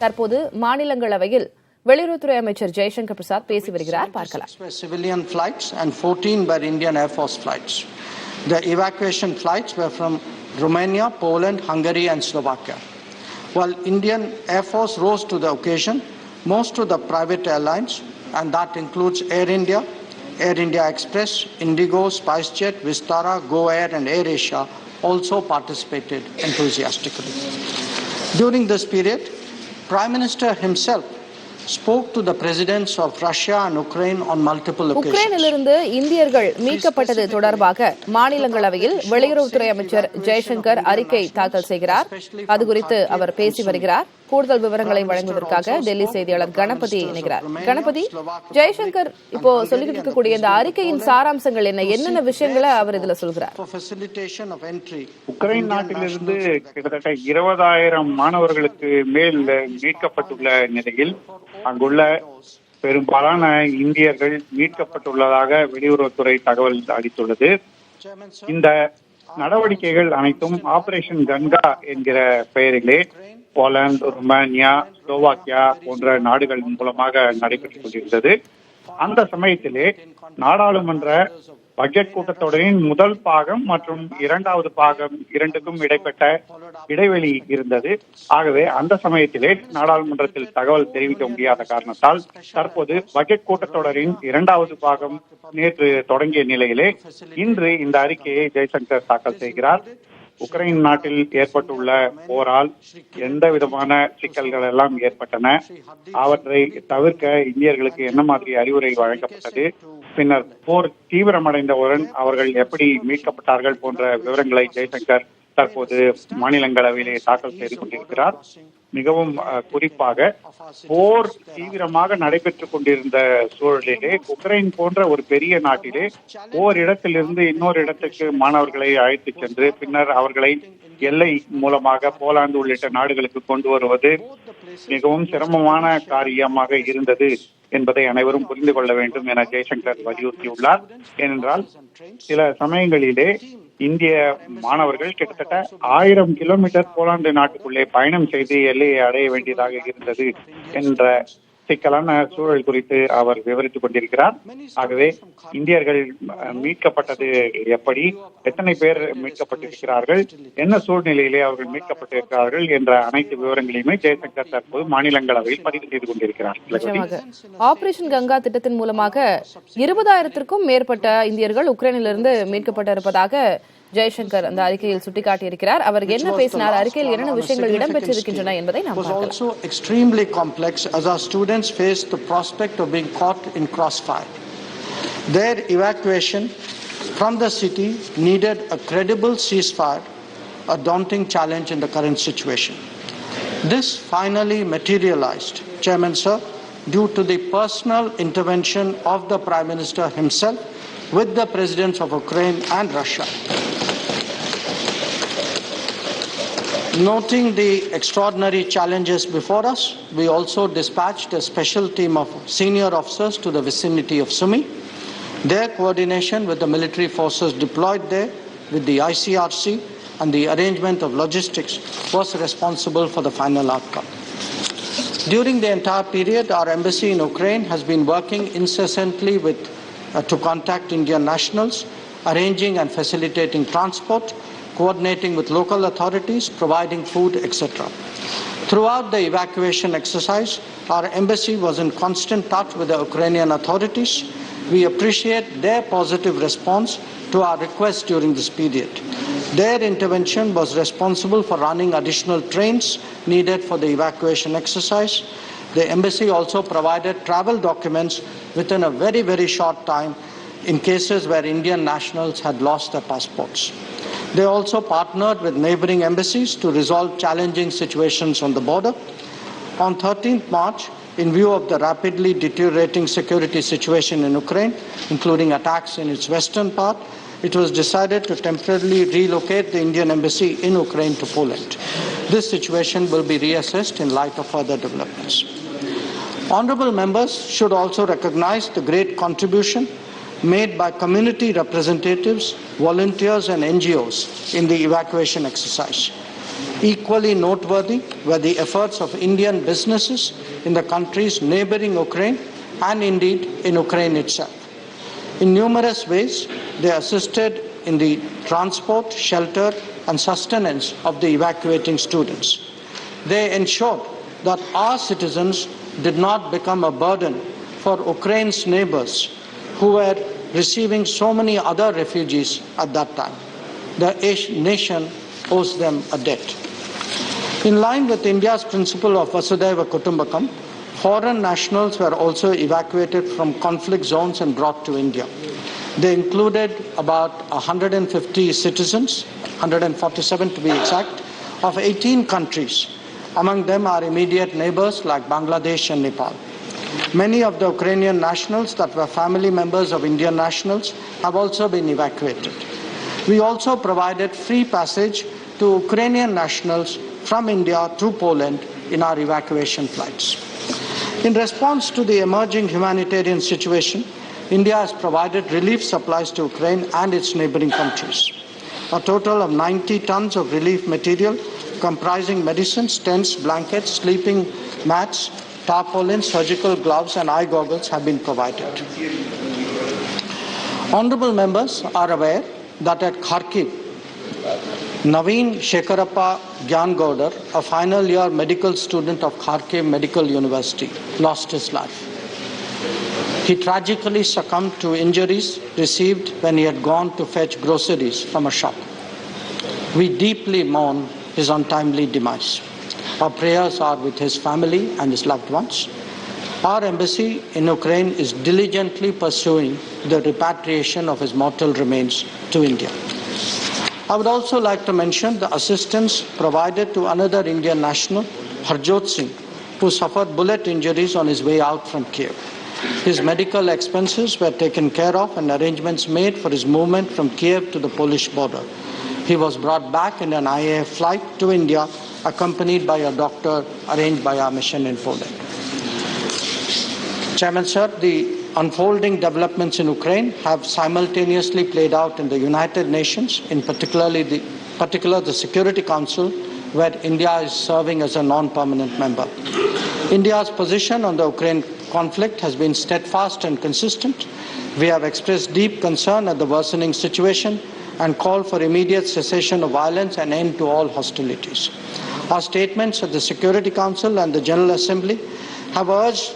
தற்போது மாநிலங்களவையில் வெளியுறவுத்துறை அமைச்சர் ஜெய்சங்கர் பிரசாத் பேசி வருகிறார். பார்க்கலாம். Civilian flights and 14 were Indian Air Force flights. The evacuation flights were from Romania, Poland, Hungary and Slovakia. While Indian Air Force rose to the occasion, most of the private airlines, and that includes Air India Express, Indigo, SpiceJet, Vistara, Go Air and Air Asia also participated enthusiastically. During this period, Prime Minister himself spoke to the presidents of Russia and Ukraine on multiple occasions. உக்ரைனிலிருந்து இந்தியர்கள் மீட்கப்பட்டது தொடர்பாக மாநிலங்களவையில் வெளியுறவுத்துறை அமைச்சர் ஜெய்சங்கர் அறிக்கை தாக்கல் செய்கிறார். அது குறித்து அவர் பேசி வருகிறார். கூடுதல் விவரங்களை வழங்குவதற்காக டெல்லி செய்தியாளர் கணபதி இணைகிறார். கணபதி, ஜெய்சங்கர் இப்போ சொல்லிட்டு இருக்கக்கூடிய இந்த அறிக்கையின் சாராம்சங்கள் என்னென்ன விஷயங்களை அவர் இதுல சொல்கிறார்? உக்ரைன் நாட்டிலிருந்து கிட்டத்தட்ட 20,000 மாணவர்களுக்கு மேல் மீட்கப்பட்டுள்ள நிலையில் அங்குள்ள பெரும்பாலான இந்தியர்கள் மீட்கப்பட்டுள்ளதாக வெளியுறவுத்துறை தகவல் அளித்துள்ளது. இந்த நடவடிக்கைகள் அனைத்தும் ஆபரேஷன் கங்கா என்கிற பெயரிலே போலாந்து, ருமானியா, ஸ்லோவாக்கியா போன்ற நாடுகளின் மூலமாக நடைபெற்றுக் கொண்டிருந்தது. அந்த சமயத்திலே நாடாளுமன்ற பட்ஜெட் கூட்டத்தொடரின் முதல் பாகம் மற்றும் இரண்டாவது பாகம் இரண்டுக்கும் இடைப்பட்ட இடைவெளி இருந்தது. ஆகவே அந்த சமயத்திலே நாடாளுமன்றத்தில் தகவல் தெரிவிக்க முடியாத காரணத்தால் தற்போது பட்ஜெட் கூட்டத்தொடரின் இரண்டாவது பாகம் நேற்று தொடங்கிய நிலையிலே இன்று இந்த அறிக்கையை ஜெய்சங்கர் தாக்கல் செய்கிறார். உக்ரைன் நாட்டில் ஏற்பட்டுள்ள போரால் எந்த விதமான சிக்கல்கள் எல்லாம் ஏற்பட்டன, அவற்றை தவிர்க்க இந்தியர்களுக்கு என்ன மாதிரி அறிவுரை வழங்கப்பட்டது, பின்னர் போர் தீவிரமடைந்தவுடன் அவர்கள் எப்படி மீட்கப்பட்டார்கள் போன்ற விவரங்களை ஜெய்சங்கர் தற்போது மாநிலங்களவையிலே தாக்கல் செய்து கொண்டிருக்கிறார். மிகவும் குறிப்பாக போர் தீவிரமாக நடைபெற்றுக் கொண்டிருந்த சூழலிலே உக்ரைன் போன்ற ஒரு பெரிய நாட்டிலே ஓரிடத்திலிருந்து இன்னொரு இடத்துக்கு மாணவர்களை அழைத்து சென்று பின்னர் அவர்களை எல்லை மூலமாக போலாந்து உள்ளிட்ட நாடுகளுக்கு கொண்டு வருவது மிகவும் சிரமமான காரியமாக இருந்தது என்பதை அனைவரும் புரிந்து கொள்ள வேண்டும் என ஜெய்சங்கர் வலியுறுத்தியுள்ளார். ஏனென்றால் சில சமயங்களிலே இந்திய மாணவர்கள் கிட்டத்தட்ட 1000 கிலோமீட்டர் போலாந்து நாட்டுக்குள்ளே பயணம் செய்து எல்லையை அடைய வேண்டியதாக இருந்தது என்ற சிக்கலான சூழல் குறித்து அவர் விவரித்துக் கொண்டிருக்கிறார். ஆகவே இந்தியர்கள் மீட்கப்பட்டது எப்படி, எத்தனை பேர் மீட்கப்பட்டிருக்கிறார்கள், என்ன சூழ்நிலையிலே அவர்கள் மீட்கப்பட்டிருக்கிறார்கள் என்ற அனைத்து விவரங்களையுமே ஜெய்சங்கர் தற்போது மாநிலங்களவையில் பதிவு செய்து கொண்டிருக்கிறார். ஆபரேஷன் கங்கா திட்டத்தின் மூலமாக 20,000க்கும் மேற்பட்ட இந்தியர்கள் உக்ரைனிலிருந்து மீட்கப்பட்டிருப்பதாக ஜெய்சங்கர் அந்த அறிக்கையில் சுட்டிக்காட்டியிருக்கிறார். அவர் என்ன பேசினார், அறிக்கையில் என்னென்ன விஷயங்கள் இடம்பெற்றிருக்கின்றன என்பதை நாம் பார்க்கலாம். Also extremely complex as our students face the prospect of being caught in crossfire. Their evacuation from the city needed a credible ceasefire, a daunting challenge in the current situation. This finally materialized, Chairman Sir, due to the personal intervention of the Prime Minister himself with the presidents of Ukraine and Russia. Noting the extraordinary challenges before us, we also dispatched a special team of senior officers to the vicinity of Sumy. Their coordination with the military forces deployed there with the ICRC and the arrangement of logistics was responsible for the final outcome. During the entire period, our embassy in Ukraine has been working incessantly to contact Indian nationals, arranging and facilitating transport, coordinating with local authorities, providing food, etc. Throughout the evacuation exercise, our embassy was in constant touch with the Ukrainian authorities. We appreciate their positive response to our requests during this period. Their intervention was responsible for running additional trains needed for the evacuation exercise. The embassy also provided travel documents within a very, very short time in cases where Indian nationals had lost their passports. They also partnered with neighboring embassies to resolve challenging situations on the border. On 13th March, in view of the rapidly deteriorating security situation in Ukraine, including attacks in its western part, it was decided to temporarily relocate the Indian embassy in Ukraine to Poland. This situation will be reassessed in light of further developments. Honorable members should also recognize the great contribution made by community representatives, volunteers and NGOs in the evacuation exercise. Equally noteworthy were the efforts of Indian businesses in the countries neighboring Ukraine and indeed in Ukraine itself. In numerous ways, they assisted in the transport, shelter, and sustenance of the evacuating students. They ensured that our citizens did not become a burden for Ukraine's neighbors who were receiving so many other refugees at that time. The nation owes them a debt. In line with India's principle of Vasudhaiva Kutumbakam, foreign nationals were also evacuated from conflict zones and brought to India. They included about 150 citizens, 147 to be exact, of 18 countries. Among them are immediate neighbors like Bangladesh and Nepal. Many of the Ukrainian nationals that were family members of Indian nationals have also been evacuated. We also provided free passage to Ukrainian nationals from India to Poland in our evacuation flights. In response to the emerging humanitarian situation, India has provided relief supplies to Ukraine and its neighboring countries. A total of 90 tons of relief material comprising medicines, tents, blankets, sleeping mats, tarpaulins, surgical gloves and eye goggles have been provided. Honourable members are aware that at Kharkiv, Naveen Shekarappa Gyangaudar, a final year medical student of Kharkiv Medical University, lost his life. He tragically succumbed to injuries received when he had gone to fetch groceries from a shop. We deeply mourn his untimely demise. Our prayers are with his family and his loved ones. Our embassy in Ukraine is diligently pursuing the repatriation of his mortal remains to India. I would also like to mention the assistance provided to another Indian national, Harjot Singh, who suffered bullet injuries on his way out from Kiev. His medical expenses were taken care of and arrangements made for his movement from Kiev to the Polish border. He was brought back in an IAF flight to India, accompanied by a doctor arranged by our mission in Poland. Chairman, sir, the unfolding developments in Ukraine have simultaneously played out in the United Nations, in particular the Security Council, where India is serving as a non-permanent member. India's position on the Ukraine conflict has been steadfast and consistent. We have expressed deep concern at the worsening situation and called for immediate cessation of violence and end to all hostilities. Our statements at the Security Council and the General Assembly have urged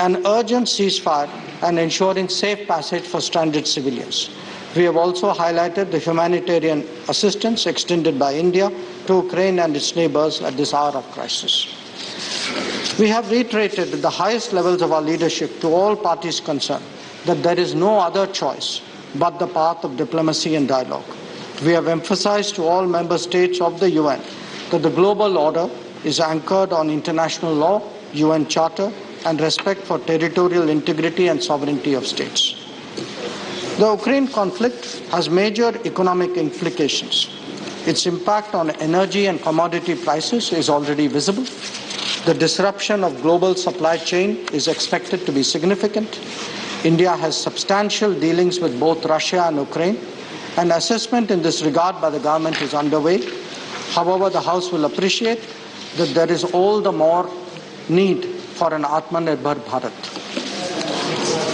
an urgent ceasefire and ensuring safe passage for stranded civilians. We have also highlighted the humanitarian assistance extended by India to Ukraine and its neighbors at this hour of crisis. We have reiterated at the highest levels of our leadership to all parties concerned that there is no other choice but the path of diplomacy and dialogue. We have emphasized to all member states of the UN that the global order is anchored on international law, UN Charter, and respect for territorial integrity and sovereignty of states. The Ukraine conflict has major economic implications. Its impact on energy and commodity prices is already visible. The disruption of global supply chain is expected to be significant. India has substantial dealings with both Russia and Ukraine. An assessment in this regard by the government is underway. However, the House will appreciate that there is all the more need for an Atmanirbhar Bharat.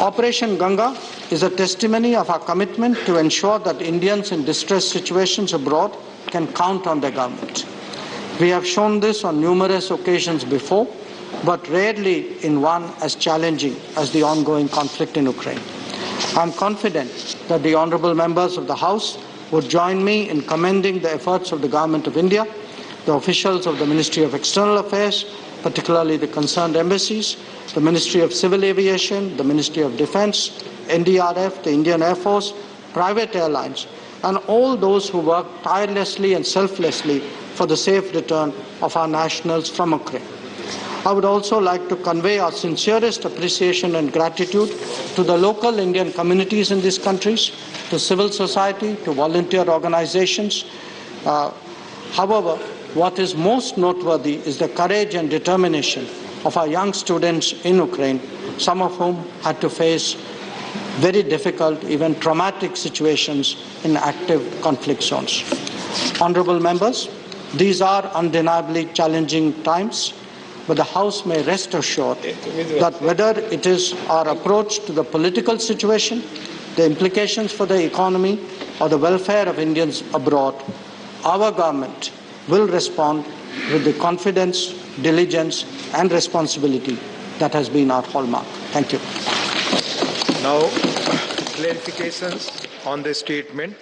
Operation Ganga is a testimony of our commitment to ensure that Indians in distress situations abroad can count on their government. We have shown this on numerous occasions before, but rarely in one as challenging as the ongoing conflict in Ukraine. I am confident that the honourable members of the House would join me in commending the efforts of the Government of India, the officials of the Ministry of External Affairs, particularly the concerned embassies, the Ministry of Civil Aviation, the Ministry of Defence, NDRF, the Indian Air Force, private airlines, and all those who work tirelessly and selflessly for the safe return of our nationals from Ukraine. I would also like to convey our sincerest appreciation and gratitude to the local Indian communities in these countries, to civil society, to volunteer organizations. However, what is most noteworthy is the courage and determination of our young students in Ukraine, some of whom had to face very difficult, even traumatic situations in active conflict zones. Honourable members, These are undeniably challenging times, but the House may rest assured that whether it is our approach to the political situation, the implications for the economy, or the welfare of Indians abroad, our government will respond with the confidence, diligence, and responsibility that has been our hallmark. Thank you. Now, clarifications on the statement.